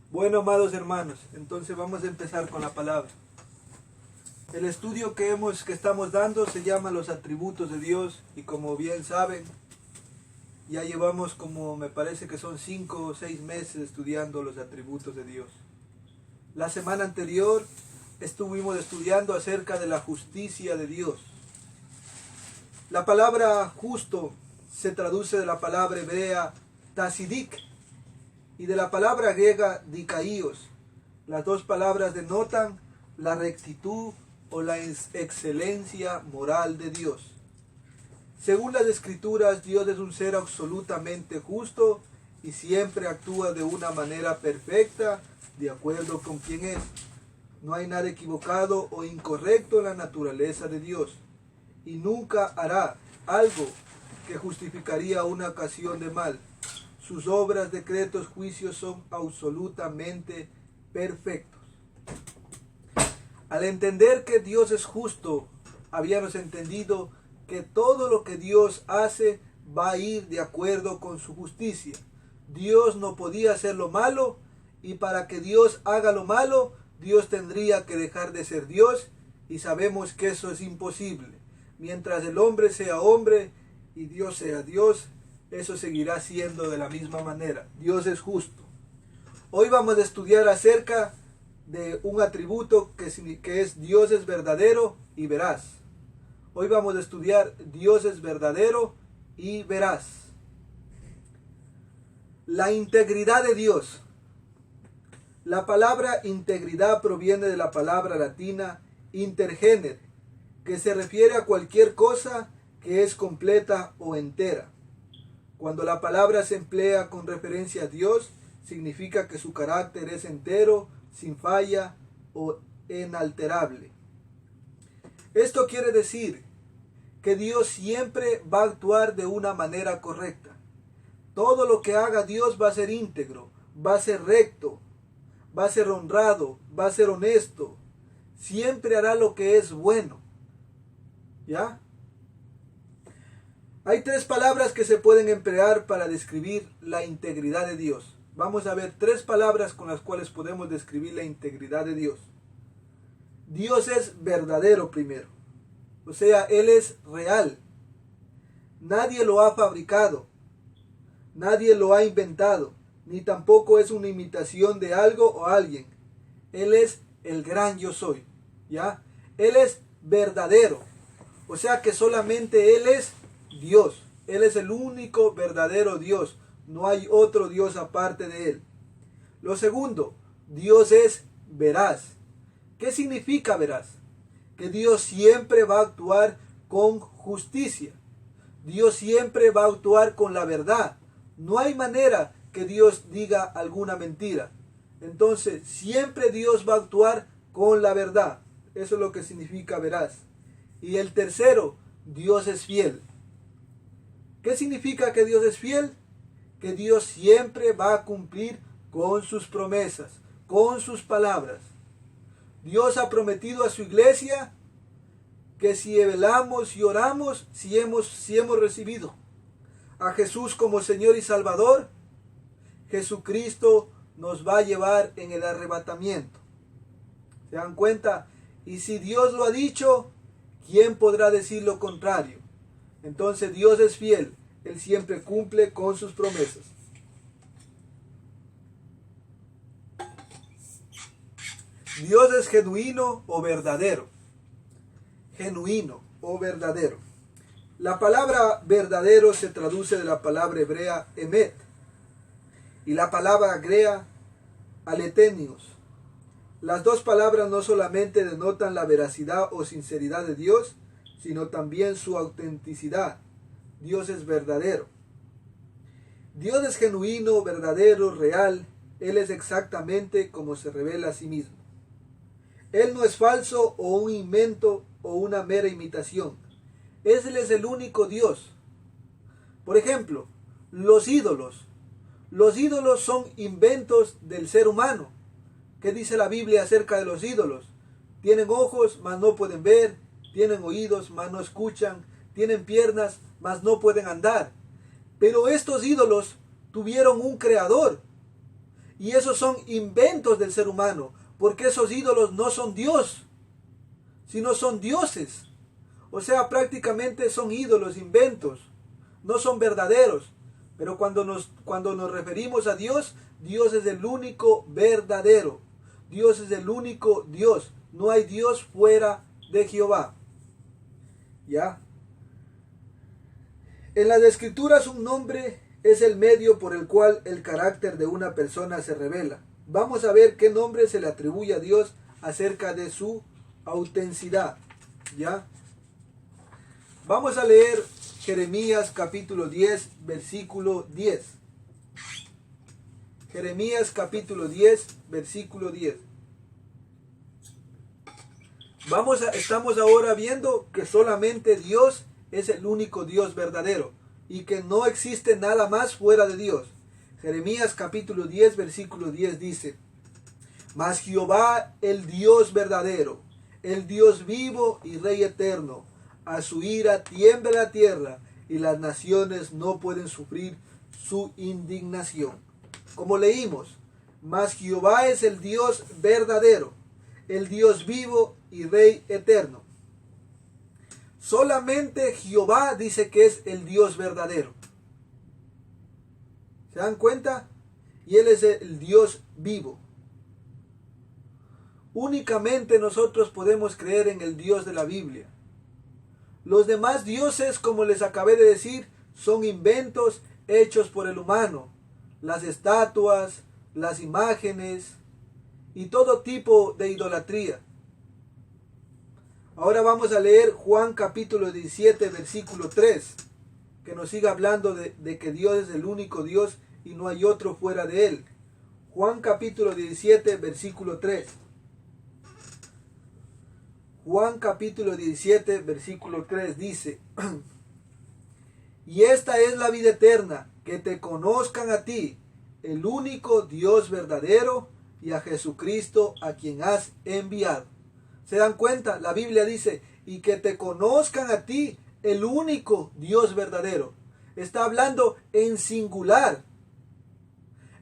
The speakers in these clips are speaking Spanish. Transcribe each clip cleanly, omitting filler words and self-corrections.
Bueno, amados hermanos, entonces vamos a empezar con la palabra. El estudio que estamos dando se llama Los atributos de Dios, y como bien saben, ya llevamos como me parece que son 5 o 6 meses estudiando los atributos de Dios. La semana anterior estuvimos estudiando acerca de la justicia de Dios. La palabra justo se traduce de la palabra hebrea tasidik y de la palabra griega dikaios. Las dos palabras denotan la rectitud o la excelencia moral de Dios. Según las Escrituras, Dios es un ser absolutamente justo y siempre actúa de una manera perfecta, de acuerdo con quien es. No hay nada equivocado o incorrecto en la naturaleza de Dios, y nunca hará algo que justificaría una ocasión de mal. Sus obras, decretos, juicios son absolutamente perfectos. Al entender que Dios es justo, habíamos entendido que todo lo que Dios hace va a ir de acuerdo con su justicia. Dios no podía hacer lo malo, y para que Dios haga lo malo, Dios tendría que dejar de ser Dios, y sabemos que eso es imposible. Mientras el hombre sea hombre y Dios sea Dios, eso seguirá siendo de la misma manera. Dios es justo. Hoy vamos a estudiar acerca de un atributo que es Dios es verdadero y veraz. Hoy vamos a estudiar Dios es verdadero y veraz. La integridad de Dios. La palabra integridad proviene de la palabra latina intergener, que se refiere a cualquier cosa que es completa o entera. Cuando la palabra se emplea con referencia a Dios, significa que su carácter es entero, sin falla o inalterable. Esto quiere decir que Dios siempre va a actuar de una manera correcta. Todo lo que haga Dios va a ser íntegro, va a ser recto, va a ser honrado, va a ser honesto. Siempre hará lo que es bueno. ¿Ya? Hay 3 palabras que se pueden emplear para describir la integridad de Dios. Vamos a ver 3 palabras con las cuales podemos describir la integridad de Dios. Dios es verdadero primero. O sea, Él es real. Nadie lo ha fabricado. Nadie lo ha inventado. Ni tampoco es una imitación de algo o alguien. Él es el gran yo soy. ¿Ya? Él es verdadero. O sea que solamente Él es Dios. Él es el único verdadero Dios. No hay otro Dios aparte de Él. Lo segundo, Dios es veraz. ¿Qué significa veraz? Que Dios siempre va a actuar con justicia. Dios siempre va a actuar con la verdad. No hay manera que Dios diga alguna mentira. Entonces, siempre Dios va a actuar con la verdad. Eso es lo que significa veraz. Y el tercero, Dios es fiel. ¿Qué significa que Dios es fiel? Que Dios siempre va a cumplir con sus promesas, con sus palabras. Dios ha prometido a su iglesia que si velamos y oramos, si hemos recibido a Jesús como Señor y Salvador, Jesucristo nos va a llevar en el arrebatamiento. ¿Se dan cuenta? Y si Dios lo ha dicho, ¿quién podrá decir lo contrario? Entonces Dios es fiel. Él siempre cumple con sus promesas. Dios es genuino o verdadero. Genuino o verdadero. La palabra verdadero se traduce de la palabra hebrea emet y la palabra griega aletenios. Las dos palabras no solamente denotan la veracidad o sinceridad de Dios, sino también su autenticidad. Dios es verdadero. Dios es genuino, verdadero, real. Él es exactamente como se revela a sí mismo. Él no es falso o un invento o una mera imitación. Él es el único Dios. Por ejemplo, los ídolos. Los ídolos son inventos del ser humano. ¿Qué dice la Biblia acerca de los ídolos? Tienen ojos, mas no pueden ver. Tienen oídos, mas no escuchan. Tienen piernas, mas no pueden andar. Pero estos ídolos tuvieron un creador. Y esos son inventos del ser humano, porque esos ídolos no son Dios, sino son dioses. O sea, prácticamente son ídolos, inventos, no son verdaderos. Pero cuando nos referimos a Dios, Dios es el único verdadero. Dios es el único Dios. No hay Dios fuera de Jehová. ¿Ya? En las Escrituras un nombre es el medio por el cual el carácter de una persona se revela. Vamos a ver qué nombre se le atribuye a Dios acerca de su autenticidad. ¿Ya? Vamos a leer Jeremías capítulo 10, versículo 10. Jeremías capítulo 10, versículo 10. Estamos ahora viendo que solamente Dios es el único Dios verdadero y que no existe nada más fuera de Dios. Jeremías capítulo 10, versículo 10 dice: Mas Jehová, el Dios verdadero, el Dios vivo y Rey eterno, a su ira tiembla la tierra y las naciones no pueden sufrir su indignación. Como leímos, mas Jehová es el Dios verdadero, el Dios vivo y Rey eterno. Solamente Jehová dice que es el Dios verdadero. ¿Se dan cuenta? Y Él es el Dios vivo. Únicamente nosotros podemos creer en el Dios de la Biblia. Los demás dioses, como les acabé de decir, son inventos hechos por el humano. Las estatuas, las imágenes y todo tipo de idolatría. Ahora vamos a leer Juan capítulo 17, versículo 3, que nos sigue hablando de que Dios es el único Dios y no hay otro fuera de Él. Juan capítulo 17, versículo 3. Juan capítulo 17, versículo 3 dice: Y esta es la vida eterna, que te conozcan a ti, el único Dios verdadero, y a Jesucristo a quien has enviado. ¿Se dan cuenta? La Biblia dice, y que te conozcan a ti, el único Dios verdadero. Está hablando en singular.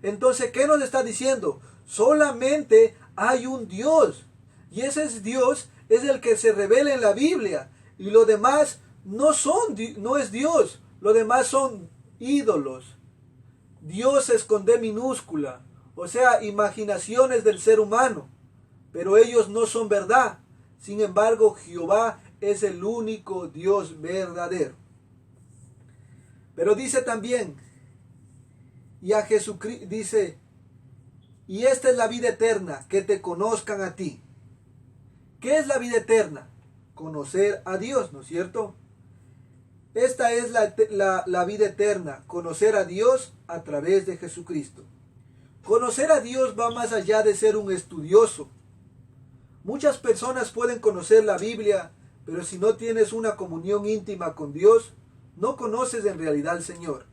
Entonces, ¿qué nos está diciendo? Solamente hay un Dios. Y ese Dios es el que se revela en la Biblia. Y lo demás no es Dios. Lo demás son ídolos. Dioses con D minúscula. O sea, imaginaciones del ser humano. Pero ellos no son verdad. Sin embargo, Jehová es el único Dios verdadero. Pero dice también, y a Jesucristo dice, y esta es la vida eterna, que te conozcan a ti. ¿Qué es la vida eterna? Conocer a Dios, ¿no es cierto? Esta es la vida eterna, conocer a Dios a través de Jesucristo. Conocer a Dios va más allá de ser un estudioso. Muchas personas pueden conocer la Biblia, pero si no tienes una comunión íntima con Dios, no conoces en realidad al Señor.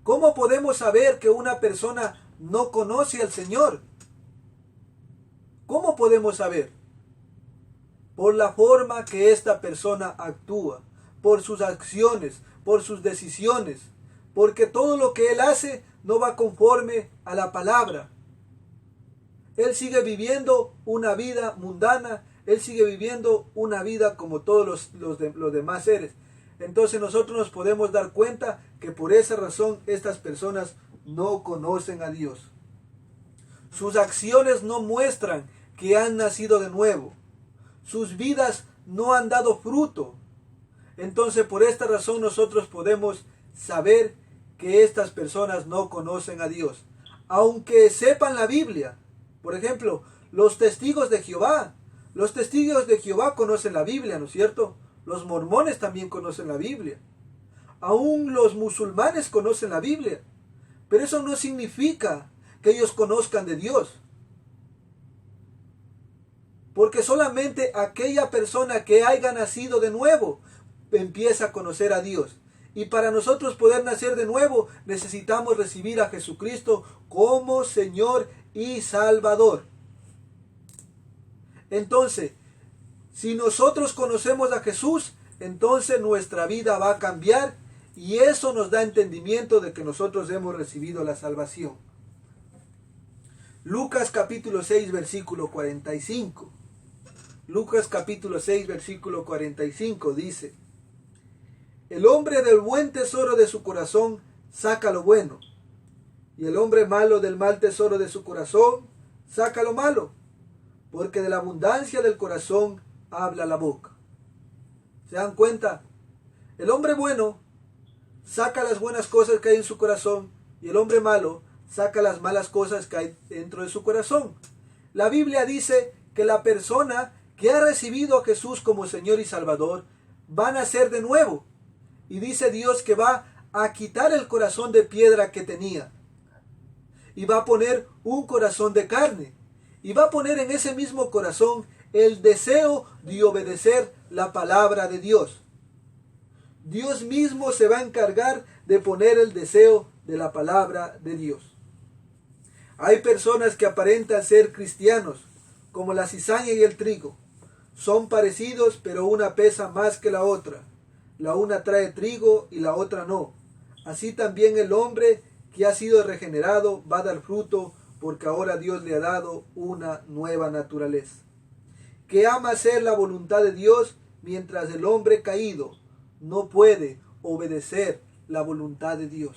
¿Cómo podemos saber que una persona no conoce al Señor? ¿Cómo podemos saber? Por la forma que esta persona actúa, por sus acciones, por sus decisiones, porque todo lo que él hace no va conforme a la palabra. Él sigue viviendo una vida mundana, él sigue viviendo una vida como todos los demás seres. Entonces nosotros nos podemos dar cuenta que por esa razón estas personas no conocen a Dios. Sus acciones no muestran que han nacido de nuevo. Sus vidas no han dado fruto. Entonces por esta razón nosotros podemos saber que estas personas no conocen a Dios. Aunque sepan la Biblia. Por ejemplo, los testigos de Jehová. Los testigos de Jehová conocen la Biblia, ¿no es cierto? Los mormones también conocen la Biblia. Aún los musulmanes conocen la Biblia. Pero eso no significa que ellos conozcan de Dios. Porque solamente aquella persona que haya nacido de nuevo empieza a conocer a Dios. Y para nosotros poder nacer de nuevo necesitamos recibir a Jesucristo como Señor y Salvador. Entonces, si nosotros conocemos a Jesús, entonces nuestra vida va a cambiar y eso nos da entendimiento de que nosotros hemos recibido la salvación. Lucas capítulo 6, versículo 45. Lucas capítulo 6, versículo 45 dice: el hombre del buen tesoro de su corazón saca lo bueno, y el hombre malo del mal tesoro de su corazón saca lo malo, porque de la abundancia del corazón habla la boca. ¿Se dan cuenta? El hombre bueno saca las buenas cosas que hay en su corazón, y el hombre malo saca las malas cosas que hay dentro de su corazón. La Biblia dice que la persona que ha recibido a Jesús como Señor y Salvador va a nacer de nuevo. Y dice Dios que va a quitar el corazón de piedra que tenía. Y va a poner un corazón de carne. Y va a poner en ese mismo corazón el deseo de obedecer la palabra de Dios. Dios mismo se va a encargar de poner el deseo de la palabra de Dios. Hay personas que aparentan ser cristianos, como la cizaña y el trigo. Son parecidos, pero una pesa más que la otra. La una trae trigo y la otra no. Así también el hombre que ha sido regenerado va a dar fruto, porque ahora Dios le ha dado una nueva naturaleza. Que ama hacer la voluntad de Dios, mientras el hombre caído no puede obedecer la voluntad de Dios.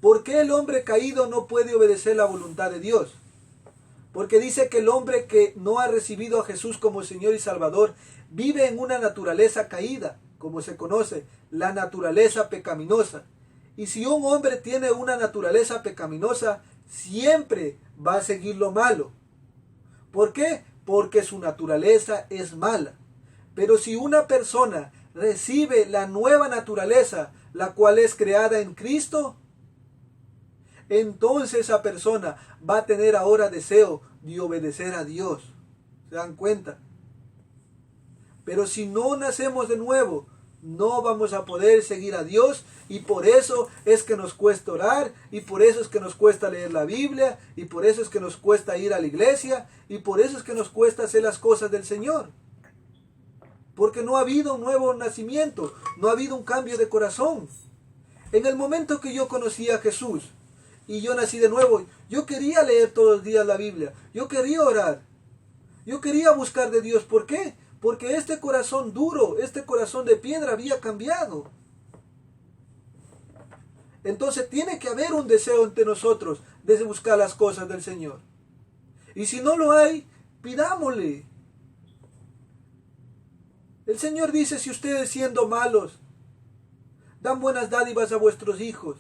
¿Por qué el hombre caído no puede obedecer la voluntad de Dios? Porque dice que el hombre que no ha recibido a Jesús como Señor y Salvador vive en una naturaleza caída, como se conoce, la naturaleza pecaminosa. Y si un hombre tiene una naturaleza pecaminosa, siempre va a seguir lo malo. ¿Por qué? Porque su naturaleza es mala. Pero si una persona recibe la nueva naturaleza, la cual es creada en Cristo, entonces esa persona va a tener ahora deseo de obedecer a Dios. ¿Se dan cuenta? Pero si no nacemos de nuevo, no vamos a poder seguir a Dios, y por eso es que nos cuesta orar, y por eso es que nos cuesta leer la Biblia, y por eso es que nos cuesta ir a la iglesia, y por eso es que nos cuesta hacer las cosas del Señor. Porque no ha habido un nuevo nacimiento, no ha habido un cambio de corazón. En el momento que yo conocí a Jesús y yo nací de nuevo, yo quería leer todos los días la Biblia, yo quería orar, yo quería buscar de Dios. ¿Por qué? Porque este corazón duro, este corazón de piedra había cambiado. Entonces tiene que haber un deseo entre nosotros de buscar las cosas del Señor. Y si no lo hay, pidámosle. El Señor dice: si ustedes, siendo malos, dan buenas dádivas a vuestros hijos,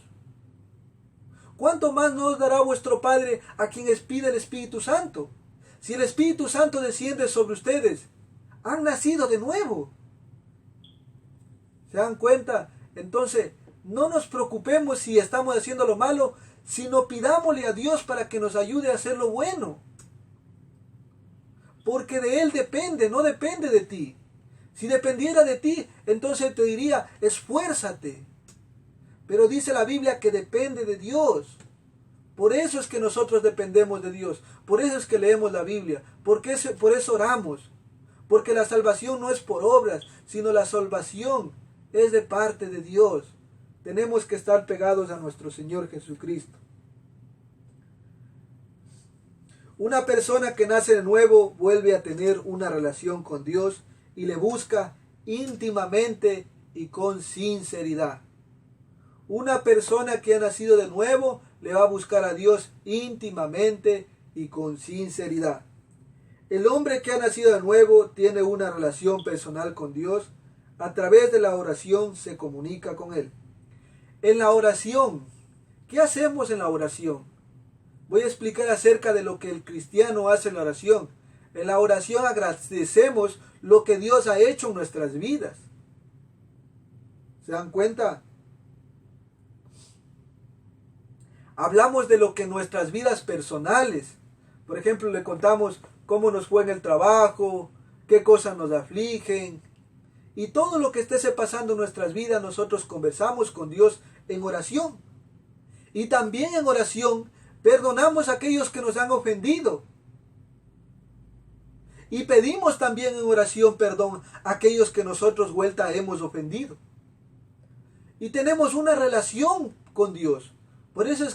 ¿cuánto más no os dará vuestro Padre a quien les pide el Espíritu Santo? Si el Espíritu Santo desciende sobre ustedes, han nacido de nuevo. ¿Se dan cuenta? Entonces, no nos preocupemos si estamos haciendo lo malo, sino pidámosle a Dios para que nos ayude a hacer lo bueno. Porque de Él depende, no depende de ti. Si dependiera de ti, entonces te diría: esfuérzate. Pero dice la Biblia que depende de Dios. Por eso es que nosotros dependemos de Dios. Por eso es que leemos la Biblia. Por eso oramos. Porque la salvación no es por obras, sino la salvación es de parte de Dios. Tenemos que estar pegados a nuestro Señor Jesucristo. Una persona que nace de nuevo vuelve a tener una relación con Dios y le busca íntimamente y con sinceridad. Una persona que ha nacido de nuevo le va a buscar a Dios íntimamente y con sinceridad. El hombre que ha nacido de nuevo tiene una relación personal con Dios. A través de la oración se comunica con Él. En la oración, ¿qué hacemos en la oración? Voy a explicar acerca de lo que el cristiano hace en la oración. En la oración agradecemos lo que Dios ha hecho en nuestras vidas. ¿Se dan cuenta? Hablamos de lo que en nuestras vidas personales, por ejemplo, le contamos cómo nos fue en el trabajo, qué cosas nos afligen, y todo lo que esté pasando en nuestras vidas, nosotros conversamos con Dios en oración. Y también en oración perdonamos a aquellos que nos han ofendido. Y pedimos también en oración perdón a aquellos que nosotros vuelta hemos ofendido. Y tenemos una relación con Dios. Por eso es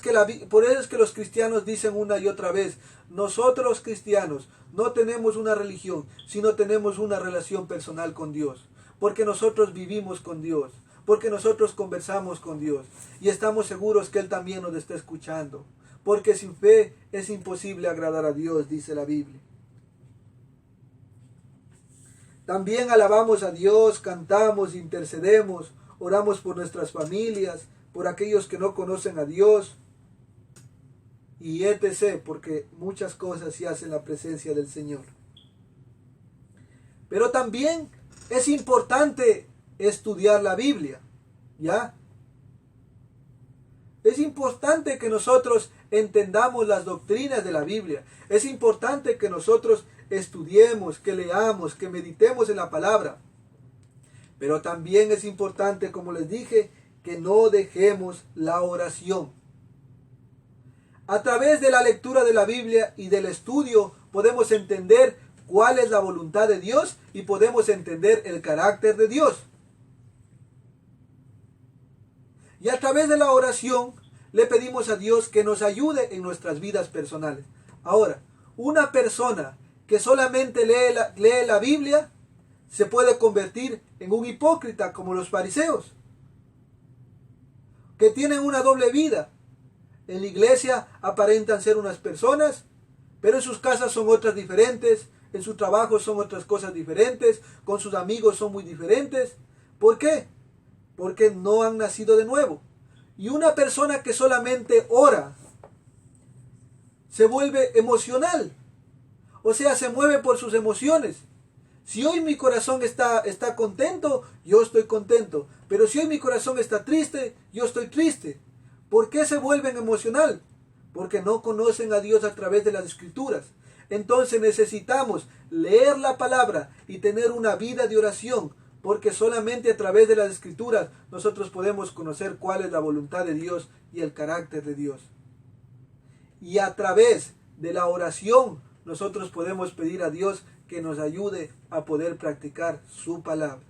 que los cristianos dicen una y otra vez, nosotros los cristianos no tenemos una religión, sino tenemos una relación personal con Dios. Porque nosotros vivimos con Dios, porque nosotros conversamos con Dios y estamos seguros que Él también nos está escuchando. Porque sin fe es imposible agradar a Dios, dice la Biblia. También alabamos a Dios, cantamos, intercedemos, oramos por nuestras familias, por aquellos que no conocen a Dios y etc. Porque muchas cosas se hacen en la presencia del Señor. Pero también es importante estudiar la Biblia, ¿ya? Es importante que nosotros entendamos las doctrinas de la Biblia. Es importante que nosotros estudiemos, que leamos, que meditemos en la palabra. Pero también es importante, como les dije, que no dejemos la oración. A través de la lectura de la Biblia y del estudio podemos entender cuál es la voluntad de Dios y podemos entender el carácter de Dios. Y a través de la oración le pedimos a Dios que nos ayude en nuestras vidas personales. Ahora, una persona que solamente lee la Biblia se puede convertir en un hipócrita como los fariseos, que tienen una doble vida. En la iglesia aparentan ser unas personas, pero en sus casas son otras diferentes, en su trabajo son otras cosas diferentes, con sus amigos son muy diferentes. ¿Por qué? Porque no han nacido de nuevo. Y una persona que solamente ora se vuelve emocional, o sea, se mueve por sus emociones. Si hoy mi corazón está contento, yo estoy contento. Pero si hoy mi corazón está triste, yo estoy triste. ¿Por qué se vuelven emocional? Porque no conocen a Dios a través de las Escrituras. Entonces necesitamos leer la palabra y tener una vida de oración, porque solamente a través de las Escrituras nosotros podemos conocer cuál es la voluntad de Dios y el carácter de Dios. Y a través de la oración nosotros podemos pedir a Dios que nos ayude a poder practicar su palabra.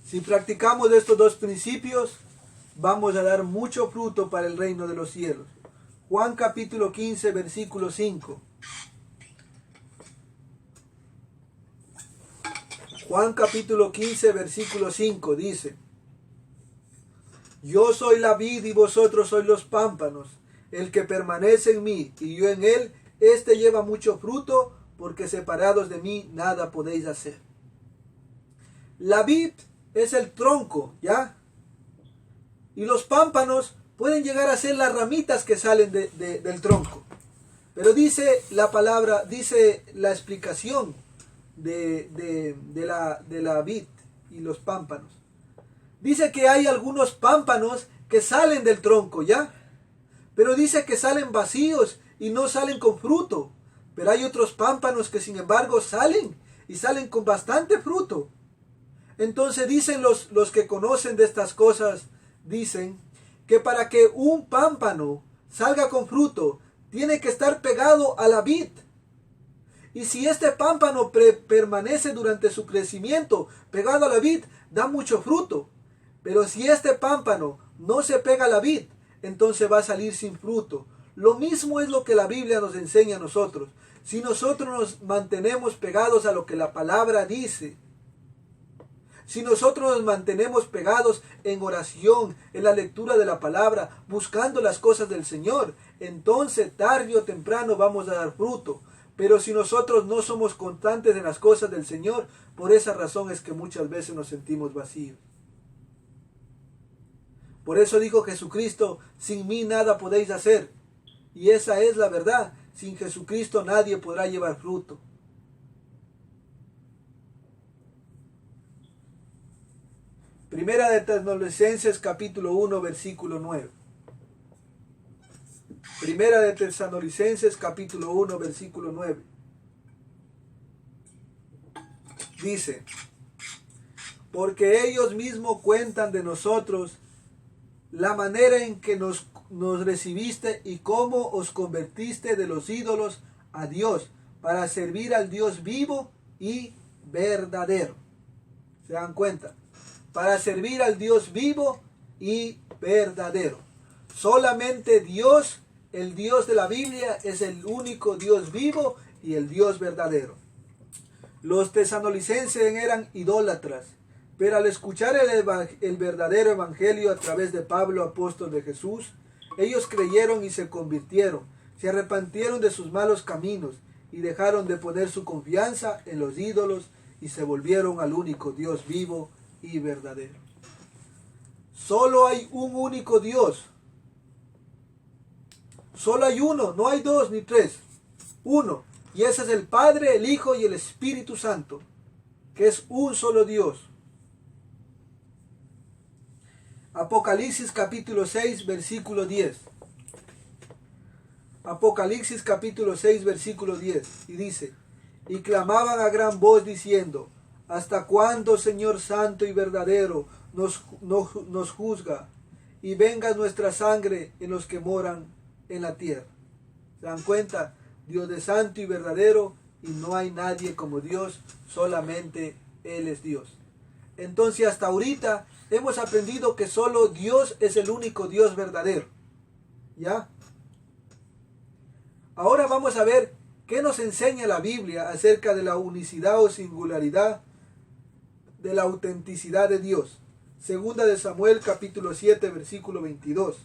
Si practicamos estos dos principios, vamos a dar mucho fruto para el reino de los cielos. Juan capítulo 15, versículo 5. Juan capítulo 15, versículo 5 dice: Yo soy la vid y vosotros sois los pámpanos. El que permanece en mí y yo en él, éste lleva mucho fruto, porque separados de mí nada podéis hacer. La vid es el tronco, ¿ya? Y los pámpanos pueden llegar a ser las ramitas que salen del tronco. Pero dice la palabra, dice la explicación de la vid y los pámpanos. Dice que hay algunos pámpanos que salen del tronco, ¿ya? Pero dice que salen vacíos y no salen con fruto. Pero hay otros pámpanos que sin embargo salen y salen con bastante fruto. Entonces dicen los que conocen de estas cosas, dicen que para que un pámpano salga con fruto, tiene que estar pegado a la vid. Y si este pámpano permanece durante su crecimiento pegado a la vid, da mucho fruto. Pero si este pámpano no se pega a la vid, entonces va a salir sin fruto. Lo mismo es lo que la Biblia nos enseña a nosotros. Si nosotros nos mantenemos pegados a lo que la palabra dice, si nosotros nos mantenemos pegados en oración, en la lectura de la palabra, buscando las cosas del Señor, entonces tarde o temprano vamos a dar fruto. Pero si nosotros no somos constantes en las cosas del Señor, por esa razón es que muchas veces nos sentimos vacíos. Por eso dijo Jesucristo: sin mí nada podéis hacer. Y esa es la verdad. Sin Jesucristo nadie podrá llevar fruto. Primera de Tesalonicenses capítulo 1 versículo 9. Primera de Tesalonicenses capítulo 1 versículo 9. Dice: porque ellos mismos cuentan de nosotros la manera en que nos nos recibiste y cómo os convertiste de los ídolos a Dios para servir al Dios vivo y verdadero. ¿Se dan cuenta? Para servir al Dios vivo y verdadero. Solamente Dios, el Dios de la Biblia, es el único Dios vivo y el Dios verdadero. Los tesalonicenses eran idólatras, pero al escuchar el verdadero evangelio a través de Pablo, apóstol de Jesús, ellos creyeron y se convirtieron, se arrepintieron de sus malos caminos y dejaron de poner su confianza en los ídolos y se volvieron al único Dios vivo y verdadero. Solo hay un único Dios. Solo hay uno, no hay dos ni tres. Uno. Y ese es el Padre, el Hijo y el Espíritu Santo, que es un solo Dios. Apocalipsis capítulo 6, versículo 10. Apocalipsis capítulo 6, versículo 10. Y dice: y clamaban a gran voz diciendo: ¿hasta cuándo, Señor santo y verdadero, nos juzga? Y venga nuestra sangre en los que moran en la tierra. ¿Se dan cuenta? Dios es santo y verdadero y no hay nadie como Dios, solamente Él es Dios. Entonces hasta ahorita hemos aprendido que solo Dios es el único Dios verdadero. ¿Ya? Ahora vamos a ver qué nos enseña la Biblia acerca de la unicidad o singularidad, de la autenticidad de Dios. Segunda de Samuel capítulo 7 versículo 22.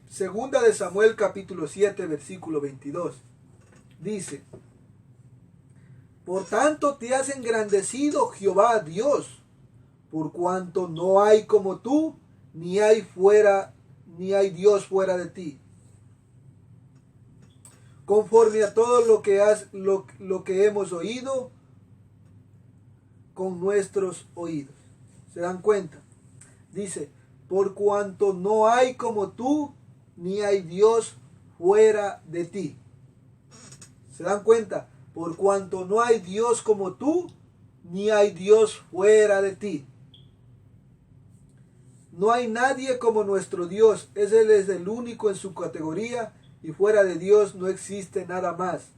Segunda de Samuel capítulo 7 versículo 22. Dice: por tanto te has engrandecido, Jehová Dios, por cuanto no hay como tú, ni hay Dios fuera de ti. Conforme a todo lo que hemos oído con nuestros oídos. ¿Se dan cuenta? Dice: por cuanto no hay como tú, ni hay Dios fuera de ti. ¿Se dan cuenta? Por cuanto no hay Dios como tú, ni hay Dios fuera de ti. No hay nadie como nuestro Dios. Él es el único en su categoría y fuera de Dios no existe nada más.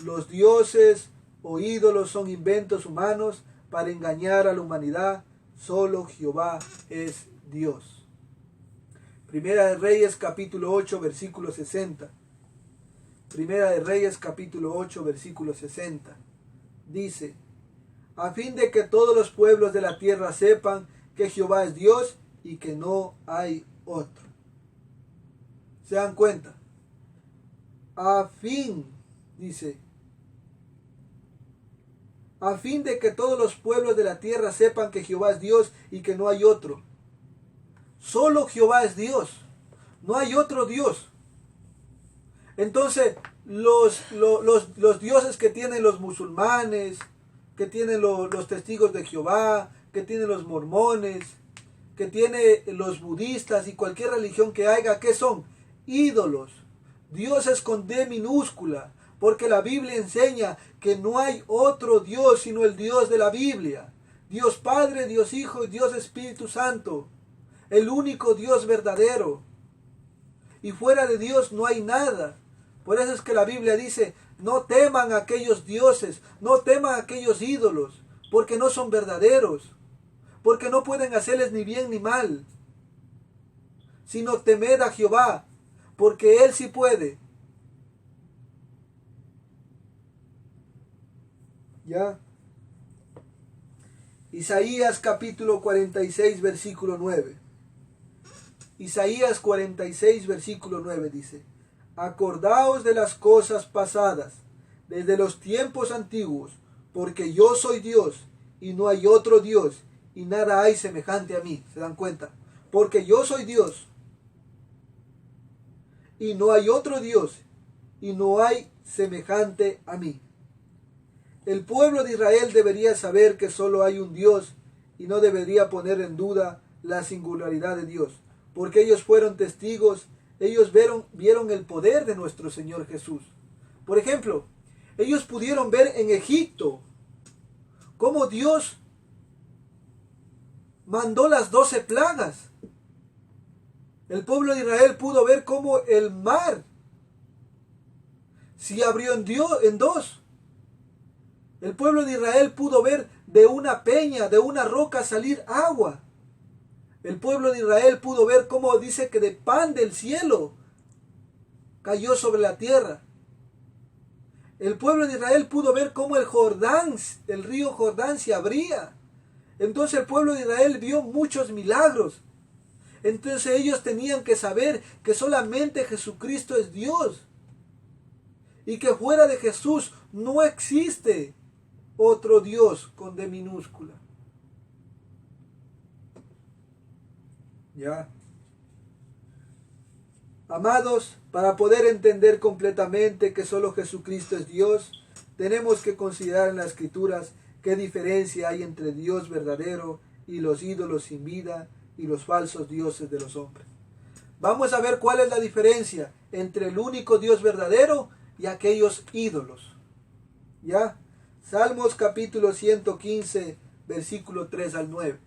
Los dioses o ídolos son inventos humanos para engañar a la humanidad. Solo Jehová es Dios. Primera de Reyes capítulo 8 versículo 60. Primera de Reyes capítulo 8 versículo 60. Dice: a fin de que todos los pueblos de la tierra sepan que Jehová es Dios y que no hay otro. ¿Se dan cuenta? A fin, dice, a fin de que todos los pueblos de la tierra sepan que Jehová es Dios y que no hay otro. Solo Jehová es Dios. No hay otro Dios. Entonces, los dioses que tienen los musulmanes, que tienen los testigos de Jehová, que tienen los mormones, que tienen los budistas y cualquier religión que haya, ¿qué son? Ídolos. Dioses con D minúscula. Porque la Biblia enseña que no hay otro Dios sino el Dios de la Biblia. Dios Padre, Dios Hijo y Dios Espíritu Santo. El único Dios verdadero. Y fuera de Dios no hay nada. Por eso es que la Biblia dice: no teman a aquellos dioses, no teman a aquellos ídolos, porque no son verdaderos, porque no pueden hacerles ni bien ni mal, sino temed a Jehová, porque Él sí puede. ¿Ya? Isaías capítulo 46 versículo 9. Isaías 46 versículo 9 dice: acordaos de las cosas pasadas, desde los tiempos antiguos, porque yo soy Dios, y no hay otro Dios, y nada hay semejante a mí. ¿Se dan cuenta? Porque yo soy Dios, y no hay otro Dios, y no hay semejante a mí. El pueblo de Israel debería saber que solo hay un Dios, y no debería poner en duda la singularidad de Dios, porque ellos fueron testigos. Ellos vieron el poder de nuestro Señor Jesús. Por ejemplo, ellos pudieron ver en Egipto cómo Dios mandó las 12 plagas. El pueblo de Israel pudo ver cómo el mar se abrió en dos. El pueblo de Israel pudo ver de una peña, de una roca salir agua. El pueblo de Israel pudo ver cómo dice que de pan del cielo cayó sobre la tierra. El pueblo de Israel pudo ver cómo el río Jordán se abría. Entonces el pueblo de Israel vio muchos milagros. Entonces ellos tenían que saber que solamente Jesucristo es Dios. Y que fuera de Jesús no existe otro Dios con D minúscula. Ya. Amados, para poder entender completamente que solo Jesucristo es Dios, tenemos que considerar en las Escrituras qué diferencia hay entre Dios verdadero y los ídolos sin vida y los falsos dioses de los hombres. Vamos a ver cuál es la diferencia entre el único Dios verdadero y aquellos ídolos. ¿Ya? Salmos capítulo 115, versículo 3 al 9.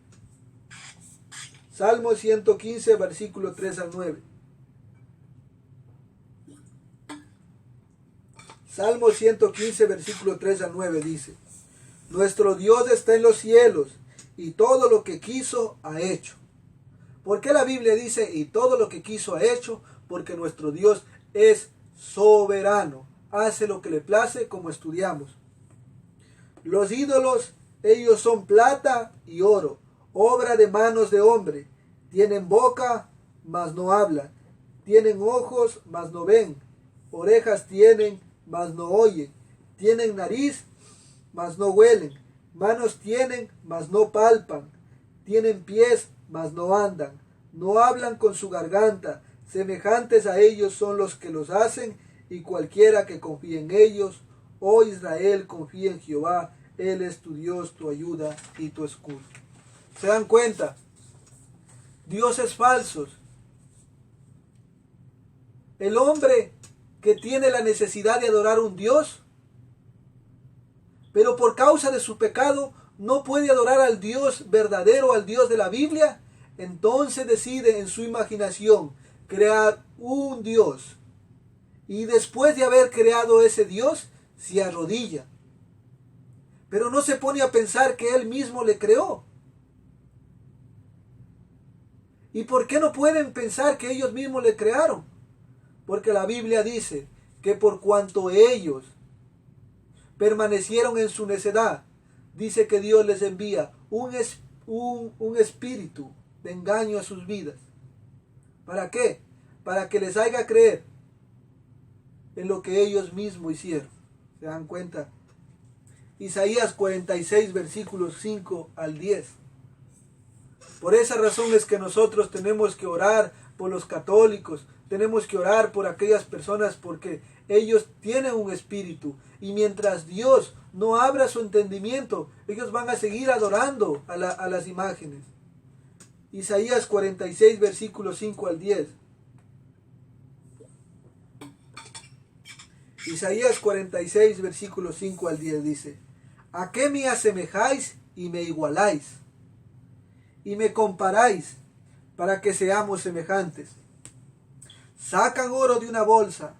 Salmos 115, versículo 3 al 9. Salmo 115, versículo 3 al 9 dice: Nuestro Dios está en los cielos, y todo lo que quiso ha hecho. ¿Por qué la Biblia dice y todo lo que quiso ha hecho? Porque nuestro Dios es soberano, hace lo que le place, como estudiamos. Los ídolos, ellos son plata y oro, obra de manos de hombre. Tienen boca, mas no hablan. Tienen ojos, mas no ven. Orejas tienen, mas no oyen. Tienen nariz, mas no huelen. Manos tienen, mas no palpan. Tienen pies, mas no andan. No hablan con su garganta. Semejantes a ellos son los que los hacen, y cualquiera que confíe en ellos. Oh Israel, confía en Jehová. Él es tu Dios, tu ayuda y tu escudo. ¿Se dan cuenta? Dioses falsos. El hombre que tiene la necesidad de adorar a un Dios, pero por causa de su pecado no puede adorar al Dios verdadero, al Dios de la Biblia, entonces decide en su imaginación crear un Dios. Y después de haber creado ese Dios, se arrodilla. Pero no se pone a pensar que él mismo le creó. ¿Y por qué no pueden pensar que ellos mismos le crearon? Porque la Biblia dice que por cuanto ellos permanecieron en su necedad, dice que Dios les envía un espíritu de engaño a sus vidas. ¿Para qué? Para que les haga creer en lo que ellos mismos hicieron. ¿Se dan cuenta? Isaías 46, versículos 5 al 10. Por esa razón es que nosotros tenemos que orar por los católicos, tenemos que orar por aquellas personas porque ellos tienen un espíritu y mientras Dios no abra su entendimiento, ellos van a seguir adorando a las imágenes. Isaías 46, versículos 5 al 10. Isaías 46, versículos 5 al 10 dice: ¿A qué me asemejáis y me igualáis? Y me comparáis para que seamos semejantes. Sacan oro de una bolsa,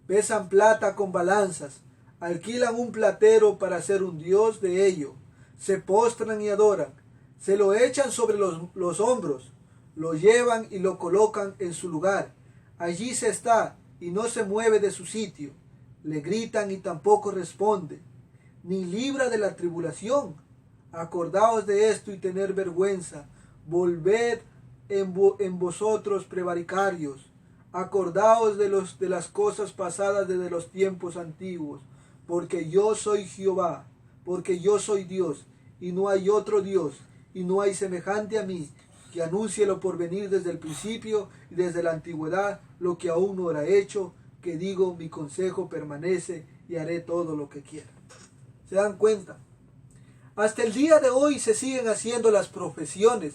pesan plata con balanzas, alquilan un platero para hacer un dios de ello, se postran y adoran, se lo echan sobre los hombros, lo llevan y lo colocan en su lugar. Allí se está y no se mueve de su sitio. Le gritan y tampoco responde, ni libra de la tribulación. Acordaos de esto y tener vergüenza. Volved en vosotros prevaricarios. Acordaos de las cosas pasadas desde los tiempos antiguos. Porque yo soy Jehová, porque yo soy Dios, y no hay otro Dios, y no hay semejante a mí, que anuncie lo por venir desde el principio y desde la antigüedad, lo que aún no era hecho, que digo, mi consejo permanece y haré todo lo que quiera. ¿Se dan cuenta? Hasta el día de hoy se siguen haciendo las procesiones,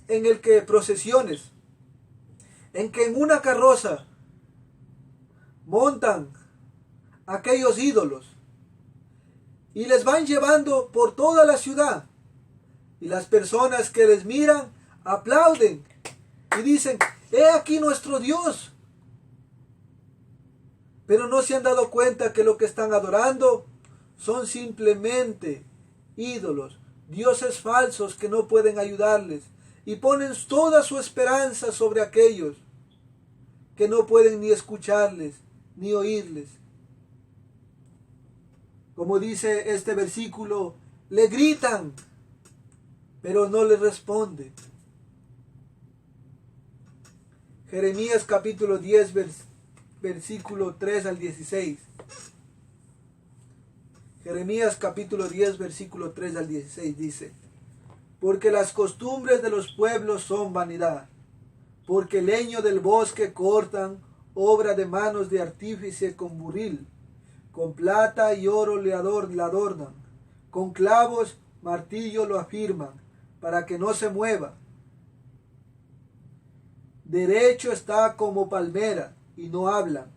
en que en una carroza montan aquellos ídolos y les van llevando por toda la ciudad y las personas que les miran aplauden y dicen, he aquí nuestro Dios. Pero no se han dado cuenta que lo que están adorando son simplemente ídolos, dioses falsos que no pueden ayudarles, y ponen toda su esperanza sobre aquellos que no pueden ni escucharles ni oírles. Como dice este versículo, le gritan, pero no le responde. Jeremías capítulo 10, versículo 3 al 16. Jeremías capítulo 10, versículo 3 al 16 dice, porque las costumbres de los pueblos son vanidad, porque leño del bosque cortan, obra de manos de artífice con buril, con plata y oro le adornan, con clavos, martillo lo afirman, para que no se mueva. Derecho está como palmera, y no hablan.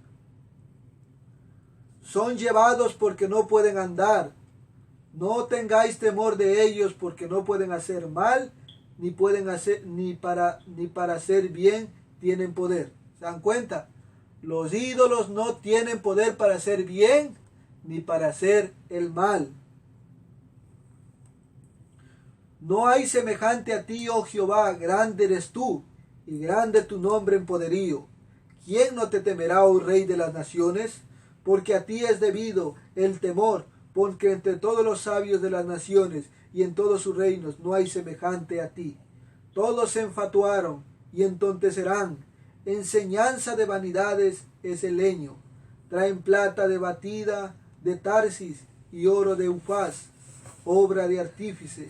Son llevados porque no pueden andar. No tengáis temor de ellos, porque no pueden hacer mal, ni pueden hacer, ni para hacer bien tienen poder. ¿Se dan cuenta? Los ídolos no tienen poder para hacer bien, ni para hacer el mal. No hay semejante a ti, oh Jehová, grande eres tú, y grande tu nombre en poderío. ¿Quién no te temerá, oh Rey de las naciones? Porque a ti es debido el temor, porque entre todos los sabios de las naciones y en todos sus reinos no hay semejante a ti. Todos se enfatuaron y entontecerán. Enseñanza de vanidades es el leño. Traen plata de batida de Tarsis y oro de Ufaz, obra de artífice,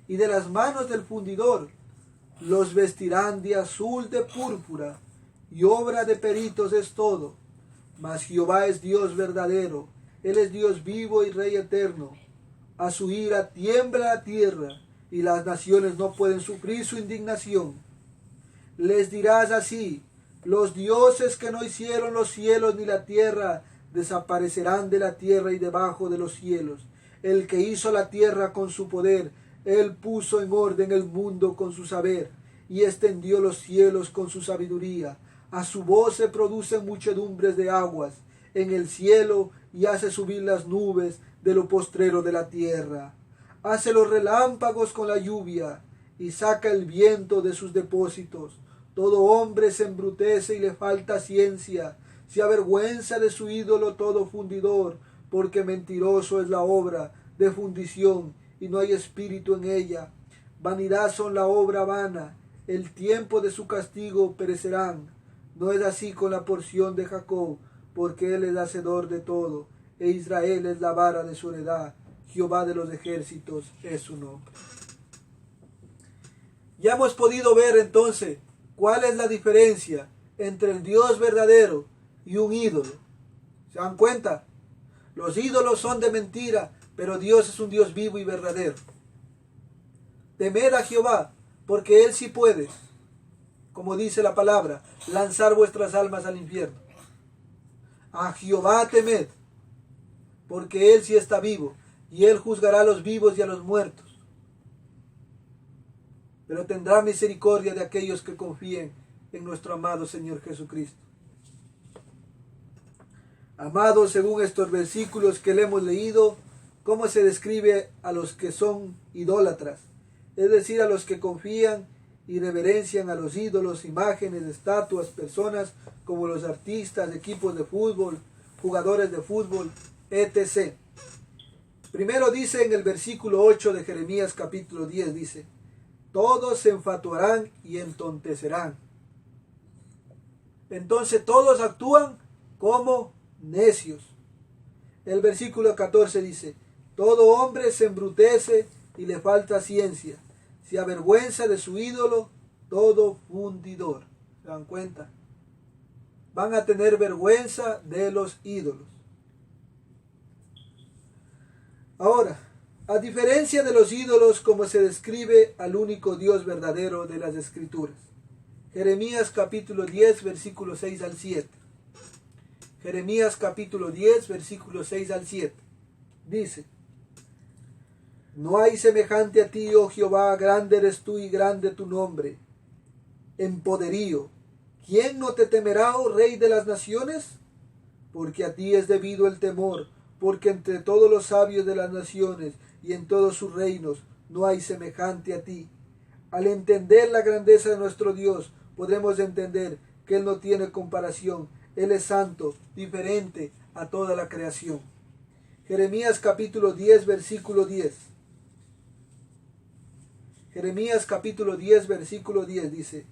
y de las manos del fundidor. Los vestirán de azul de púrpura, y obra de peritos es todo. Mas Jehová es Dios verdadero, Él es Dios vivo y Rey eterno. A su ira tiembla la tierra, y las naciones no pueden sufrir su indignación. Les dirás así, los dioses que no hicieron los cielos ni la tierra, desaparecerán de la tierra y debajo de los cielos. El que hizo la tierra con su poder, Él puso en orden el mundo con su saber, y extendió los cielos con su sabiduría. A su voz se producen muchedumbres de aguas en el cielo, y hace subir las nubes de lo postrero de la tierra. Hace los relámpagos con la lluvia, y saca el viento de sus depósitos. Todo hombre se embrutece y le falta ciencia, se avergüenza de su ídolo todo fundidor, porque mentiroso es la obra de fundición, y no hay espíritu en ella. Vanidad son la obra vana, el tiempo de su castigo perecerán. No es así con la porción de Jacob, porque él es hacedor de todo, e Israel es la vara de su heredad. Jehová de los ejércitos es su nombre. Ya hemos podido ver entonces cuál es la diferencia entre el Dios verdadero y un ídolo. ¿Se dan cuenta? Los ídolos son de mentira, pero Dios es un Dios vivo y verdadero. Temed a Jehová, porque Él sí puede, como dice la palabra, lanzar vuestras almas al infierno. A Jehová temed, porque Él sí está vivo, y Él juzgará a los vivos y a los muertos. Pero tendrá misericordia de aquellos que confíen en nuestro amado Señor Jesucristo. Amados, según estos versículos que le hemos leído, ¿cómo se describe a los que son idólatras? Es decir, a los que confían y reverencian a los ídolos, imágenes, estatuas, personas como los artistas, equipos de fútbol, jugadores de fútbol, etc. Primero dice en el versículo 8 de Jeremías capítulo 10, dice, todos se enfatuarán y entontecerán. Entonces todos actúan como necios. El versículo 14 dice, todo hombre se embrutece y le falta ciencia, se avergüenza de su ídolo, todo fundidor. ¿Se dan cuenta? Van a tener vergüenza de los ídolos. Ahora, a diferencia de los ídolos, como se describe al único Dios verdadero de las Escrituras. Jeremías capítulo 10, versículo 6 al 7. Jeremías capítulo 10, versículo 6 al 7. Dice, no hay semejante a ti, oh Jehová, grande eres tú y grande tu nombre. en poderío. ¿Quién no te temerá, oh Rey de las naciones? Porque a ti es debido el temor, porque entre todos los sabios de las naciones y en todos sus reinos no hay semejante a ti. Al entender la grandeza de nuestro Dios, podremos entender que Él no tiene comparación. Él es santo, diferente a toda la creación. Jeremías capítulo 10, versículo 10. Jeremías capítulo 10, versículo 10 dice: